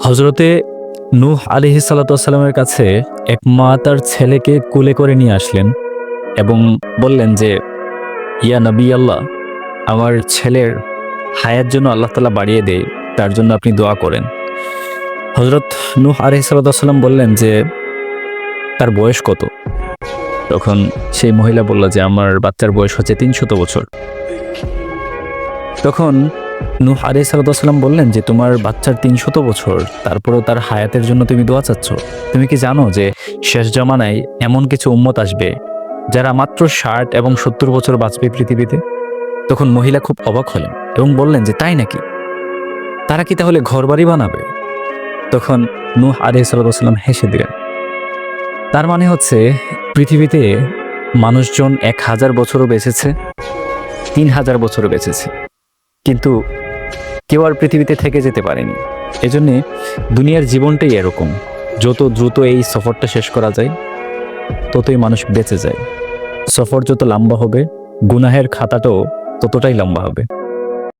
হজরতে নূহ আলাইহিস সালাতু ওয়াস সালামের কাছে এক মা তার ছেলেকে কোলে করে নিয়ে আসলেন এবং বললেন যে, ইয়া নবী আল্লাহ, আমার ছেলের হায়াত যেন আল্লাহ তাআলা বাড়িয়ে দেয়, তার জন্য আপনি দোয়া করেন। হজরত নূহ আলাইহিস সালাতু ওয়াস সালাম বললেন যে, তার বয়স কত? তখন সেই মহিলা বলল যে, আমার বাচ্চার বয়স হচ্ছে ৩০০ বছর। তখন নূহ আলাইহিস সালাতু ওয়াস সালাম বললেন যে, তোমার বাচ্চার ৩০০ বছর, তারপরেও তার হায়াতের জন্য তুমি দোয়া চাচ্ছ? তুমি কি জানো যে শেষ জামানায় এমন কিছু উম্মত আসবে যারা মাত্র ৬০ এবং ৭০ বছর বাঁচবে পৃথিবীতে? তখন মহিলা খুব অবাক হলেন এবং বললেন যে, তাই নাকি? তারা কি তাহলে ঘরবাড়ি বানাবে? তখন নূহ আলাইহিস সালাতু ওয়াস সালাম হেসে দিলেন। তার মানে হচ্ছে পৃথিবীতে মানুষজন ১,০০০ বছরও বেঁচেছে, ৩,০০০ বছরও বেঁচেছে, কিন্তু কেউ আর পৃথিবীতে থেকে যেতে পারেনি। এজন্যে দুনিয়ার জীবনটাই এরকম, যত দ্রুত এই সফরটা শেষ করা যায় ততই মানুষ বেঁচে যায়। সফর যত লম্বা হবে, গুনাহের খাতাটাও ততটাই লম্বা হবে।